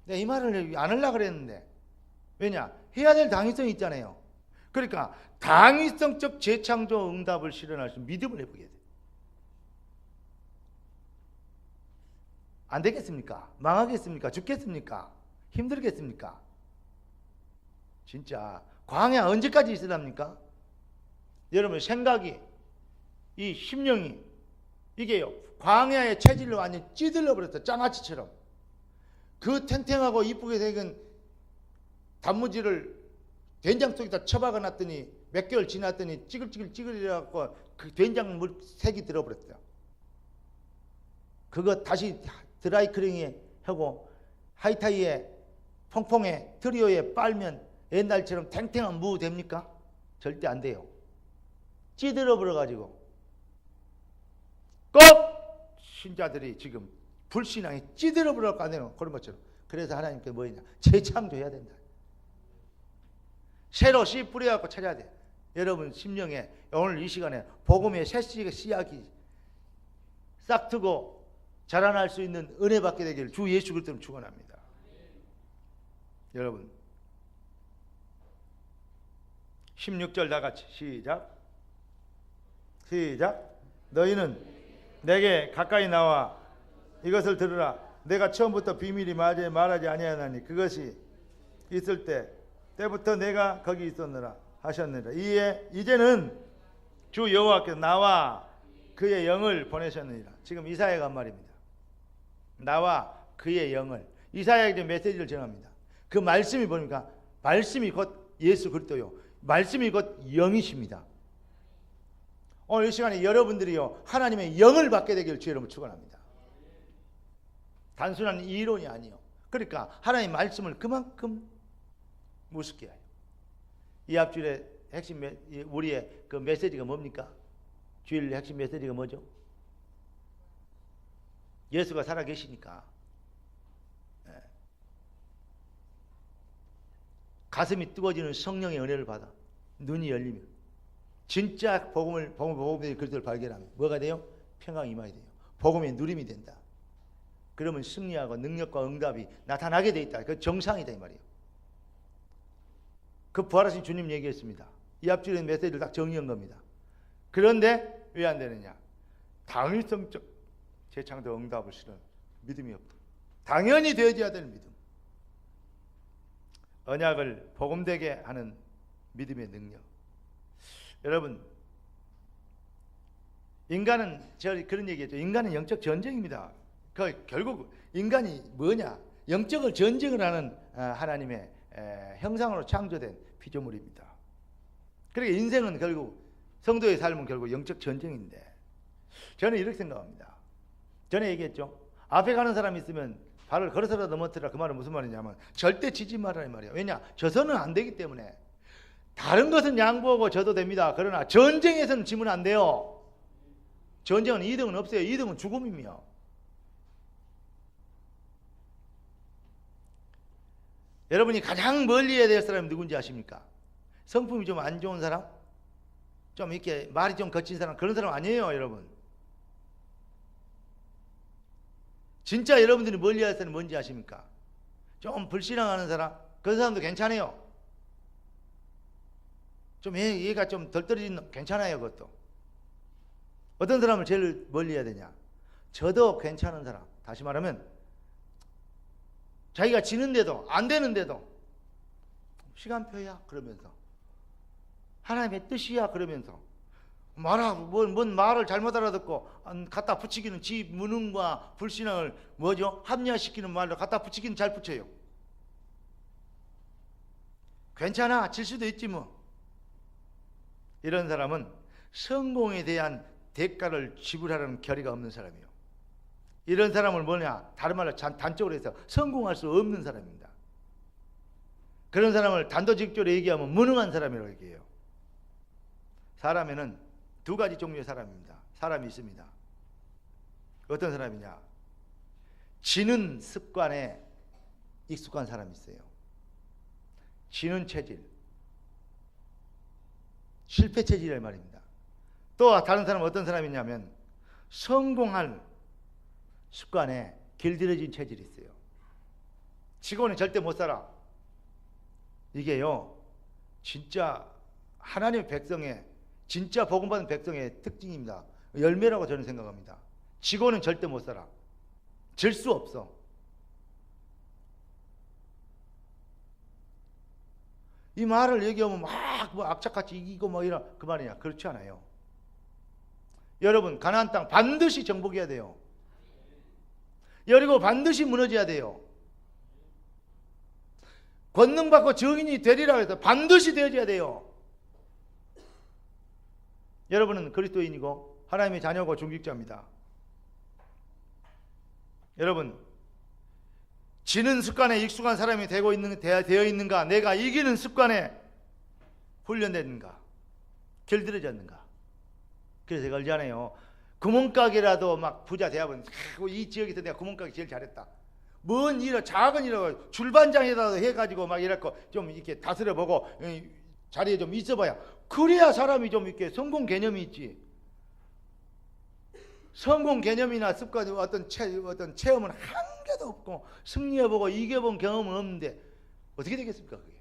내가 이 말을 안 하려고 그랬는데 왜냐 해야 될 당위성이 있잖아요. 그러니까 당위성적 재창조 응답을 실현할 수 있는 믿음을 해보게 돼요. 안 되겠습니까? 망하겠습니까? 죽겠습니까? 힘들겠습니까? 진짜 광야 언제까지 있으랍니까? 여러분 생각이 이 심령이 이게요 광야의 체질로 완전히 찌들러 버렸어. 장아찌처럼. 그 탱탱하고 이쁘게 생긴 단무지를 된장 속에다 처박아 놨더니 몇 개월 지났더니 찌글찌글해갖고 그 된장물 색이 들어버렸어요. 그거 다시 드라이클링에 하고 하이타이에 퐁퐁에 트리오에 빨면 옛날처럼 탱탱한 무 됩니까? 절대 안 돼요. 찌들어 버려가지고 꼭 신자들이 지금 불신앙이 찌들어 버려갖고 안 되는 그런 것처럼. 그래서 하나님께 뭐냐 재창조해야 된다. 새로 씨 뿌려갖고 찾아야 돼. 여러분 심령에 오늘 이 시간에 복음의 새 씨앗이 싹트고 자라날 수 있는 은혜 받게 되기를 주 예수 그리스도로 축원합니다. 여러분 16절 다 같이 시작. 너희는 내게 가까이 나와 이것을 들으라. 내가 처음부터 비밀이 말하지 아니하나니 그것이 있을 때부터 내가 거기 있었느라 하셨느니라. 이제는 주 여호와께서 나와 그의 영을 보내셨느니라. 지금 이사야가 한 말입니다. 나와 그의 영을. 이사야에게 메시지를 전합니다. 그 말씀이 뭡니까? 말씀이 곧 예수 그리스도요. 말씀이 곧 영이십니다. 오늘 이 시간에 여러분들이요 하나님의 영을 받게 되기를 주 여러분 축원합니다. 단순한 이론이 아니요. 그러니까 하나님의 말씀을 그만큼 무섭게 해요. 이 앞줄의 핵심 우리의 그 메시지가 뭡니까? 주일 핵심 메시지가 뭐죠? 예수가 살아 계시니까 가슴이 뜨거워지는 성령의 은혜를 받아 눈이 열리면 진짜 복음의 그리스도를 발견하면 뭐가 돼요? 평강이 임하게 돼요. 복음의 누림이 된다. 그러면 승리하고 능력과 응답이 나타나게 돼 있다. 그 정상이다 이 말이에요. 그 부활하신 주님 얘기했습니다. 이 앞줄의 메시지를 딱 정리한 겁니다. 그런데 왜 안 되느냐? 당위성적 재창조 응답을 실은 믿음이 없다. 당연히 되어져야 될 믿음. 언약을 복음되게 하는 믿음의 능력. 여러분 인간은 제가 그런 얘기했죠. 인간은 영적 전쟁입니다. 결국 인간이 뭐냐? 영적을 전쟁을 하는 하나님의 형상으로 창조된 피조물입니다. 그러니까 인생은 결국 성도의 삶은 결국 영적 전쟁인데 저는 이렇게 생각합니다. 전에 얘기했죠. 앞에 가는 사람이 있으면 발을 걸어서라도 넘어뜨리라. 그 말은 무슨 말이냐면 절대 지지 말라는 말이야. 왜냐? 져서는 안 되기 때문에. 다른 것은 양보하고 져도 됩니다. 그러나 전쟁에서는 지면 안 돼요. 전쟁은 2등은 없어요. 2등은 죽음이며. 여러분이 가장 멀리 해야 될 사람이 누군지 아십니까? 성품이 좀 안 좋은 사람? 좀 이렇게 말이 좀 거친 사람, 그런 사람 아니에요, 여러분. 진짜 여러분들이 멀리 해야 될 사람이 뭔지 아십니까? 좀 불신앙하는 사람? 그런 사람도 괜찮아요. 좀 얘가 좀 덜 떨어진 놈 괜찮아요. 그것도. 어떤 사람을 제일 멀리 해야 되냐? 저도 괜찮은 사람. 다시 말하면 자기가 지는데도 안 되는데도 시간표야 그러면서 하나님의 뜻이야 그러면서 뭔 말을 잘못 알아듣고 갖다 붙이기는 지 무능과 불신앙을 뭐죠? 합리화시키는 말로 갖다 붙이기는 잘 붙여요. 괜찮아, 질 수도 있지 뭐. 이런 사람은 성공에 대한 대가를 지불하려는 결의가 없는 사람이에요. 이런 사람을 뭐냐? 다른 말로 단적으로 해서 성공할 수 없는 사람입니다. 그런 사람을 단도직입적으로 얘기하면 무능한 사람이라고 얘기해요. 사람에는 두 가지 종류의 사람이 있습니다. 어떤 사람이냐? 지는 습관에 익숙한 사람이 있어요. 지는 체질, 실패 체질이란 말입니다. 또 다른 사람은 어떤 사람이냐면 성공할 습관에 길들여진 체질이 있어요. 지고는 절대 못 살아. 이게요, 진짜 하나님의 백성의, 진짜 복음받은 백성의 특징입니다. 열매라고 저는 생각합니다. 지고는 절대 못 살아. 질 수 없어. 이 말을 얘기하면 막 뭐 악착같이 이기고 뭐 이런 그 말이냐? 그렇지 않아요. 여러분, 가나안 땅 반드시 정복해야 돼요. 여리고 반드시 무너져야 돼요. 권능받고 증인이 되리라 해서 반드시 되어져야 돼요. 여러분은 그리스도인이고 하나님의 자녀고 중직자입니다. 여러분, 지는 습관에 익숙한 사람이 되어 있는가? 내가 이기는 습관에 훈련됐는가? 길들여졌는가? 그래서 제가 알잖아요. 구멍가게라도 막 부자 대학은 이 지역에서 내가 구멍가게 제일 잘했다. 뭔 일을 작은 일을 줄반장에다도 해가지고 막 이렇게 좀 이렇게 다스려보고 자리에 좀 있어봐야 그래야 사람이 좀 이렇게 성공 개념이 있지. 성공 개념이나 습관 어떤 체험은 한 개도 없고 승리해보고 이겨본 경험은 없는데 어떻게 되겠습니까? 그게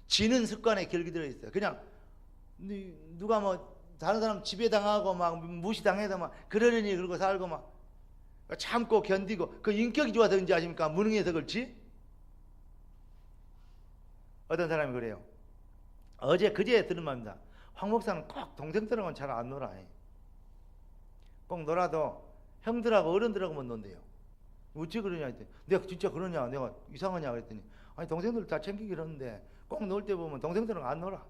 지는 습관에 길들여 있어요. 그냥 누가 뭐 다른 사람 지배당하고 막 무시당해서 막 그러려니 그러고 살고 막 참고 견디고 그 인격이 좋아서 그런지 아십니까? 무능해서 그렇지? 어떤 사람이 그래요. 그제 들은 말입니다. 황 목사는 꼭 동생들하고는 잘 안 놀아. 꼭 놀아도 형들하고 어른들하고만 논대요. 어찌 그러냐 했더니 내가 진짜 그러냐? 내가 이상하냐? 그랬더니 아니 동생들 다 챙기기로 했는데 꼭 놀 때 보면 동생들은 안 놀아.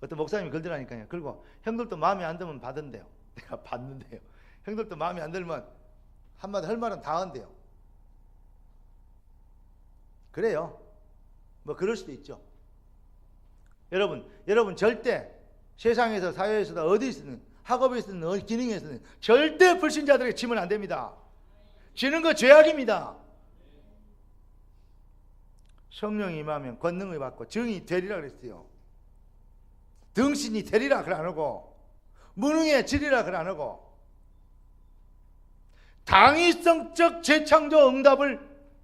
어떤 목사님이 그러더라니까요. 그리고 형들도 마음에 안 들면 받은대요. 내가 받는데요. 형들도 마음에 안 들면 한마디 할 말은 다 한대요. 그래요. 뭐 그럴 수도 있죠. 여러분 절대 세상에서 사회에서도 어디서든 학업에서든 기능에서든 절대 불신자들에게 지면 안 됩니다. 지는 거 죄악입니다. 성령이 임하면 권능을 받고 증이 되리라 그랬어요. 등신이 되리라 그래 안 하고 무능해지리라 그래 안 하고 당위성적 재창조 응답을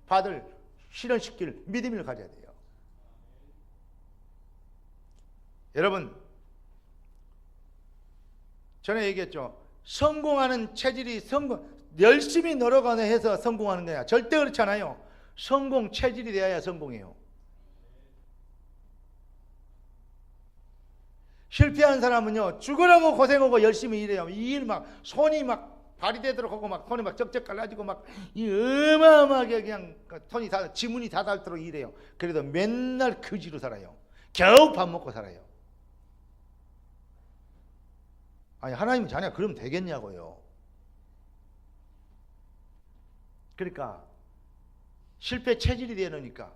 받을 실현시킬 믿음을 가져야 돼요. 여러분, 전에 얘기했죠. 성공하는 체질이 열심히 노력하는 해서 성공하는 거야. 절대 그렇지 않아요. 성공 체질이 되어야 성공해요. 실패한 사람은요, 죽으라고 고생하고 열심히 일해요. 이 일 막 손이 막 발이 되도록 하고 막 손이 막 쩍쩍 갈라지고 막 이 어마어마하게 그냥 손이 다 지문이 다 닳도록 일해요. 그래도 맨날 거지로 살아요. 겨우 밥 먹고 살아요. 아니 하나님 자녀 그러면 되겠냐고요. 그러니까 실패 체질이 되니까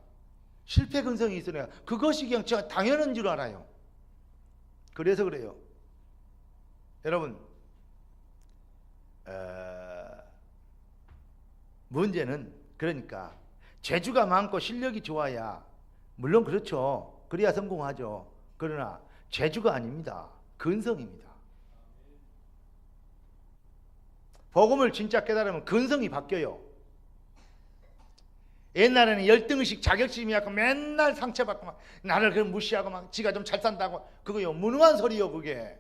실패 근성이 있으니까 그것이 그냥 제가 당연한 줄 알아요. 그래서 그래요. 여러분, 문제는 그러니까 재주가 많고 실력이 좋아야, 물론 그렇죠. 그래야 성공하죠. 그러나 재주가 아닙니다. 근성입니다. 복음을 진짜 깨달으면 근성이 바뀌어요. 옛날에는 열등의식, 자격심이 갖고 맨날 상처받고 막 나를 그럼 무시하고 막 지가 좀 잘 산다고, 그거요 무능한 소리요. 그게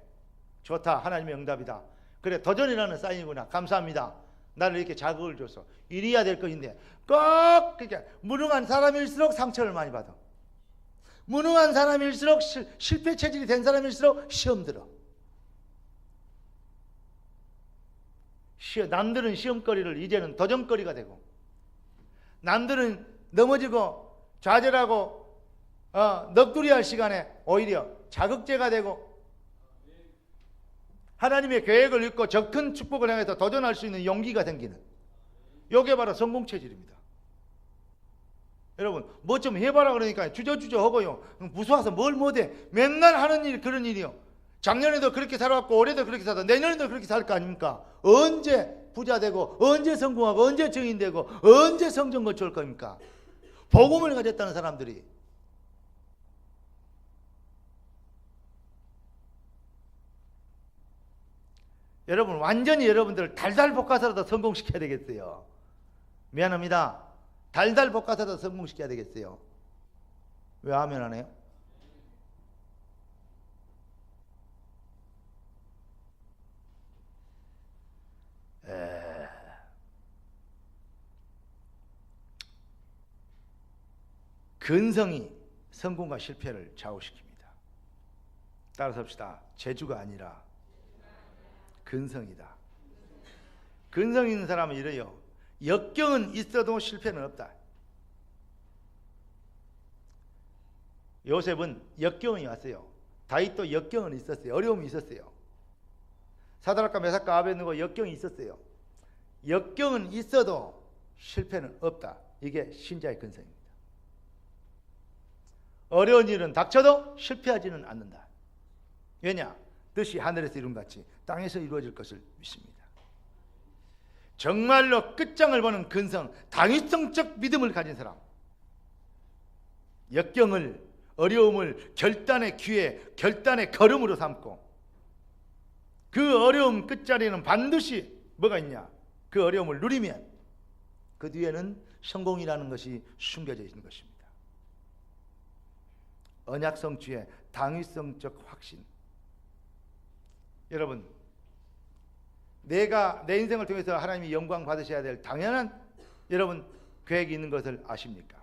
좋다, 하나님의 응답이다, 그래 도전이라는 사인이구나, 감사합니다, 나를 이렇게 자극을 줘서 이래야 될 것인데, 꼭 그렇게 무능한 사람일수록 상처를 많이 받아. 무능한 사람일수록 실패 체질이 된 사람일수록 시험 들어. 남들은 시험거리를 이제는 도전거리가 되고, 남들은 넘어지고 좌절하고 넋두리할 시간에 오히려 자극제가 되고, 하나님의 계획을 읽고 저 큰 축복을 향해서 도전할 수 있는 용기가 생기는, 이게 바로 성공 체질입니다. 여러분, 뭐 좀 해봐라 그러니까 주저주저 하고요, 무서워서 뭘 못해. 맨날 하는 일, 그런 일이요. 작년에도 그렇게 살아왔고 올해도 그렇게 살다 내년에도 그렇게 살 거 아닙니까? 언제 부자 되고, 언제 성공하고, 언제 증인되고, 언제 성전 거쳐올 겁니까? 복음을 가졌다는 사람들이. 여러분, 완전히 여러분들을 달달 볶아서라도 성공시켜야 되겠어요. 미안합니다. 달달 볶아서라도 성공시켜야 되겠어요. 왜 아멘 안 해요? 근성이 성공과 실패를 좌우시킵니다. 따라서 합시다. 재주가 아니라 근성이다. 근성 있는 사람은 이래요. 역경은 있어도 실패는 없다. 요셉은 역경이 왔어요. 다윗도 역경은 있었어요. 어려움이 있었어요. 사드락과 메삭과 아벳느고 역경이 있었어요. 역경은 있어도 실패는 없다. 이게 신자의 근성입니다. 어려운 일은 닥쳐도 실패하지는 않는다. 왜냐? 뜻이 하늘에서 이룬같이 땅에서 이루어질 것을 믿습니다. 정말로 끝장을 보는 근성, 당위성적 믿음을 가진 사람, 역경을, 어려움을 결단의 기회, 결단의 걸음으로 삼고, 그 어려움 끝자리에는 반드시 뭐가 있냐? 그 어려움을 누리면 그 뒤에는 성공이라는 것이 숨겨져 있는 것입니다. 언약 성취의 당위성적 확신. 여러분, 내가 내 인생을 통해서 하나님이 영광 받으셔야 될 당연한 여러분 계획이 있는 것을 아십니까?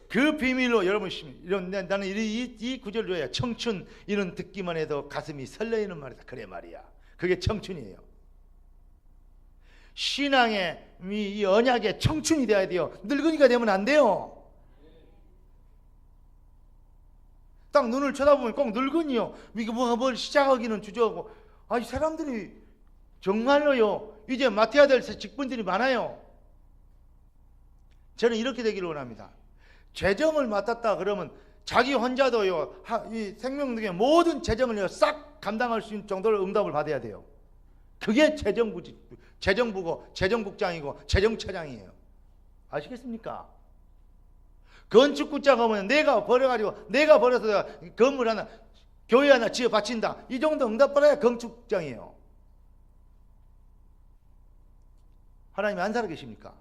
그 비밀로 여러분, 나는 이 구절을 줘야 청춘, 이런 듣기만 해도 가슴이 설레이는 말이다. 그래 말이야. 그게 청춘이에요. 신앙의 이 언약의 청춘이 돼야 돼요. 늙은이가 되면 안 돼요. 딱 눈을 쳐다보면 꼭 늙은이요. 이게 뭘 시작하기는 주저하고, 이 사람들이 정말로요, 이제 맡아야 될 직분들이 많아요. 저는 이렇게 되기를 원합니다. 재정을 맡았다 그러면 자기 혼자도요, 이 생명 등의 모든 재정을 싹 감당할 수 있는 정도로 응답을 받아야 돼요. 그게 재정부고 재정국장이고 재정차장이에요. 아시겠습니까? 건축국장 하면 내가 벌어서 건물 하나, 교회 하나 지어 바친다, 이 정도 응답 받아야 건축국장이에요. 하나님이 안 살아계십니까?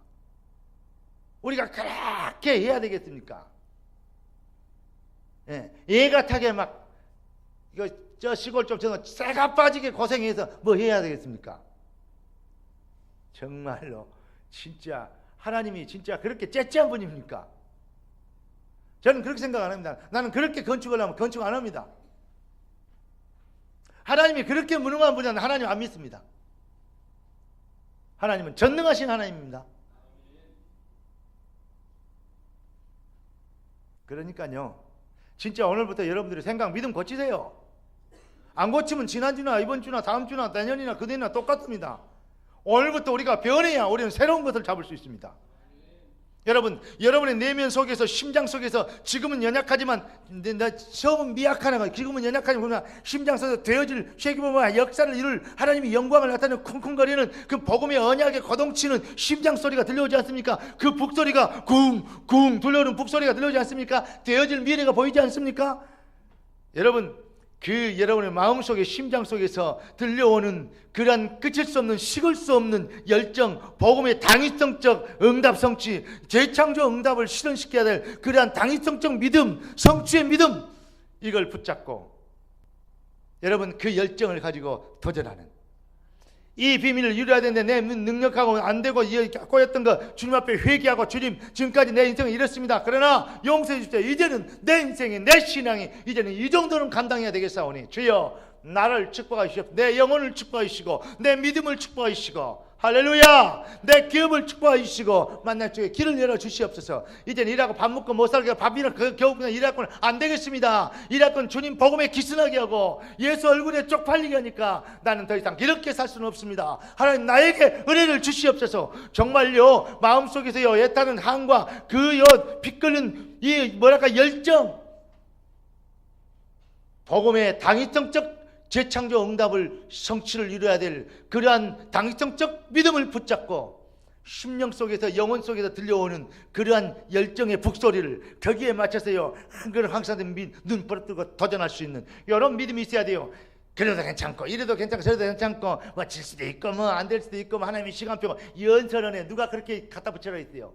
우리가 그렇게 해야 되겠습니까? 얘가 타게 막 저 시골 좀 쇠가 빠지게 고생해서 뭐 해야 되겠습니까? 정말로 진짜 하나님이 진짜 그렇게 째째한 분입니까? 저는 그렇게 생각 안 합니다. 나는 그렇게 건축을 하면 건축 안 합니다. 하나님이 그렇게 무능한 분이라는 하나님 안 믿습니다. 하나님은 전능하신 하나님입니다. 그러니까요, 진짜 오늘부터 여러분들이 생각, 믿음 고치세요. 안 고치면 지난주나 이번 주나 다음 주나 내년이나 그대나 똑같습니다. 오늘부터 우리가 변해야 우리는 새로운 것을 잡을 수 있습니다. 여러분, 여러분의 내면 속에서, 심장 속에서 지금은 연약하지만 나 처음은 미약하나 지금은 연약하지만 심장 속에서 되어질 쉐기보마 역사를 이룰 하나님의 영광을 나타내는 쿵쿵거리는 그 복음의 언약에 거동치는 심장 소리가 들려오지 않습니까? 그 북소리가 쿵쿵 들려오는 북소리가 들려오지 않습니까? 되어질 미래가 보이지 않습니까? 여러분, 그 여러분의 마음속에 심장 속에서 들려오는 그러한 끝일 수 없는 식을 수 없는 열정, 복음의 당위성적 응답 성취, 재창조 응답을 실현시켜야 될 그러한 당위성적 믿음, 성취의 믿음, 이걸 붙잡고 여러분 그 열정을 가지고 도전하는 이 비밀을 이루어야 되는데 내 능력하고 안 되고 꼬였던 거 주님 앞에 회개하고 주님 지금까지 내 인생은 이렇습니다. 그러나 용서해 주십시오. 이제는 내 인생이 내 신앙이 이제는 이 정도는 감당해야 되겠사오니 주여 나를 축복하시옵소서. 내 영혼을 축복하시고 내 믿음을 축복하시고 할렐루야 내 기업을 축복하시고 만날 쪽에 길을 열어주시옵소서. 이제는 일하고 밥 먹고 못 살게 밥이나 겨우 그냥 일하고는 안 되겠습니다. 일하고는 주님 복음에 기순하게 하고 예수 얼굴에 쪽팔리게 하니까 나는 더 이상 이렇게 살 수는 없습니다. 하나님 나에게 은혜를 주시옵소서. 정말요 마음속에서요 애타는 한과 그요 빛끓는 이 뭐랄까 열정 복음의 당위성적 재창조 응답을 성취를 이루어야 될 그러한 당위성적 믿음을 붙잡고 심령 속에서 영혼 속에서 들려오는 그러한 열정의 북소리를 거기에 맞춰서요 항상 눈 부릅뜨고 도전할 수 있는 이런 믿음이 있어야 돼요. 그래도 괜찮고 이래도 괜찮고 저래도 괜찮고 뭐 질 수도 있고 뭐 안 될 수도 있고 뭐 하나님의 시간표 연설원에 누가 그렇게 갖다 붙여라 있어요.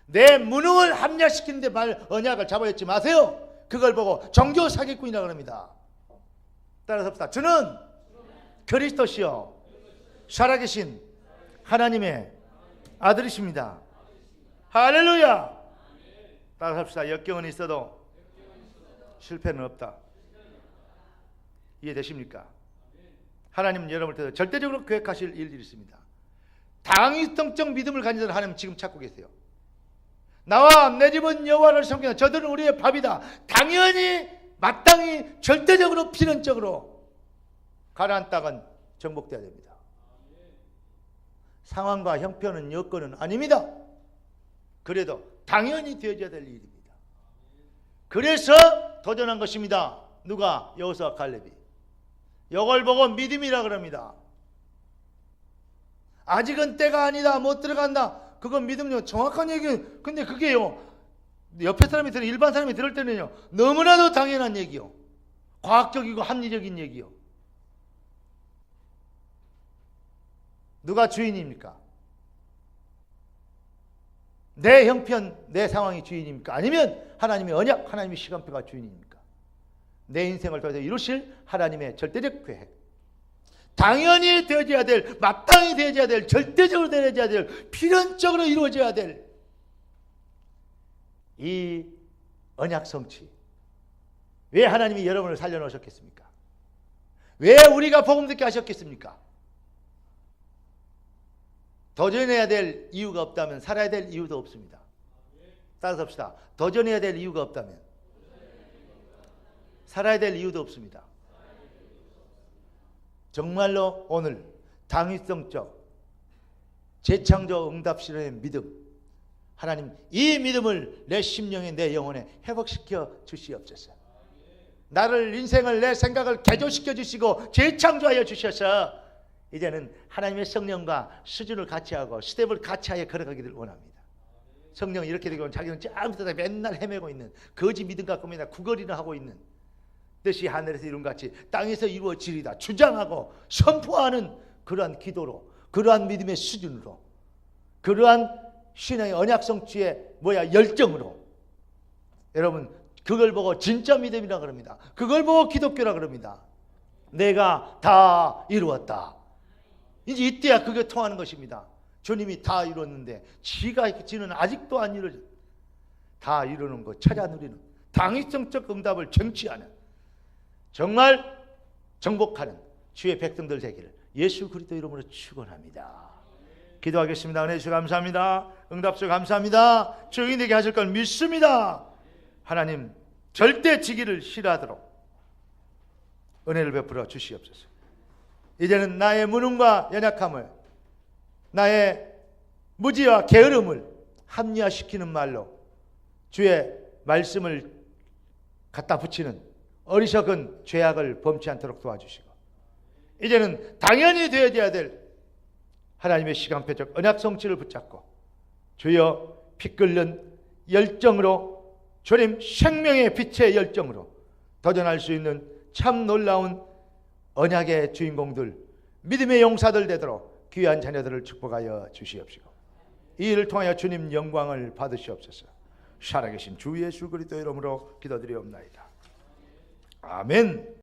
내 무능을 합리화시키는데 말 언약을 잡아야지 마세요. 그걸 보고 종교 사기꾼이라고 합니다. 따라서 합시다. 저는 그리스도시요 살아계신 하나님의 아들이십니다. 할렐루야. 따라서 합시다. 역경은 있어도 실패는 없다. 이해되십니까? 하나님은 여러분을 통해서 절대적으로 계획하실 일이 있습니다. 당위성적 믿음을 가진 자를 하나님 지금 찾고 계세요. 나와 내 집은 여호와를 섬기는 저들은 우리의 밥이다. 당연히 마땅히 절대적으로 필연적으로 가나안 땅은 정복돼야 됩니다. 상황과 형편은 여건은 아닙니다. 그래도 당연히 되어져야 될 일입니다. 그래서 도전한 것입니다. 누가? 여호수아와 갈렙이. 이걸 보고 믿음이라 그럽니다. 아직은 때가 아니다. 못 들어간다. 그건 믿음요. 정확한 얘기예요. 근데 그게요. 옆에 사람이 들은 일반 사람이 들을 때는요 너무나도 당연한 얘기요. 과학적이고 합리적인 얘기요. 누가 주인입니까? 내 형편, 내 상황이 주인입니까? 아니면 하나님의 언약, 하나님의 시간표가 주인입니까? 내 인생을 통해서 이루실 하나님의 절대적 계획. 당연히 되어져야 될, 마땅히 되어져야 될, 절대적으로 되어져야 될, 필연적으로 이루어져야 될 이 언약 성취. 왜 하나님이 여러분을 살려놓으셨겠습니까? 왜 우리가 복음 듣게 하셨겠습니까? 도전해야 될 이유가 없다면 살아야 될 이유도 없습니다. 따라서 합시다. 도전해야 될 이유가 없다면 살아야 될 이유도 없습니다. 정말로 오늘 당위성적 재창조 응답 실현의 믿음, 하나님 이 믿음을 내 심령에 내 영혼에 회복시켜 주시옵소서. 나를 인생을 내 생각을 개조시켜 주시고 재창조하여 주셔서 이제는 하나님의 성령과 수준을 같이 하고 스텝을 같이 하여 걸어가기를 원합니다. 성령이 이렇게 되고 자기는 짱부터 맨날 헤매고 있는 거짓 믿음 갖고 맨날 구걸이나 하고 있는 뜻이 하늘에서 이룬 같이 땅에서 이루어지리다 주장하고 선포하는 그러한 기도로, 그러한 믿음의 수준으로, 그러한 신앙의 언약 성취의 열정으로 여러분 그걸 보고 진짜 믿음이라 그럽니다. 그걸 보고 기독교라 그럽니다. 내가 다 이루었다. 이제 이때야 그게 통하는 것입니다. 주님이 다 이뤘는데 지는 아직도 안 이루어져. 다 이루는 것 찾아 누리는 당위성적 응답을 쟁취하는 정말 정복하는 주의 백성들 되기를 예수 그리스도 이름으로 축원합니다. 기도하겠습니다. 은혜 주셔서 감사합니다. 응답 주셔서 감사합니다. 증인되게 하실 걸 믿습니다. 하나님 절대 지기를 싫어하도록 은혜를 베풀어 주시옵소서. 이제는 나의 무능과 연약함을, 나의 무지와 게으름을 합리화시키는 말로 주의 말씀을 갖다 붙이는 어리석은 죄악을 범치 않도록 도와주시고, 이제는 당연히 되어야 될 하나님의 시간표적 언약 성취를 붙잡고 주여 피 끓는 열정으로, 주님 생명의 빛의 열정으로 도전할 수 있는 참 놀라운 언약의 주인공들, 믿음의 용사들 되도록 귀한 자녀들을 축복하여 주시옵시고, 이 일을 통하여 주님 영광을 받으시옵소서. 살아계신 주 예수 그리스도의 이름으로 기도드리옵나이다. 아멘.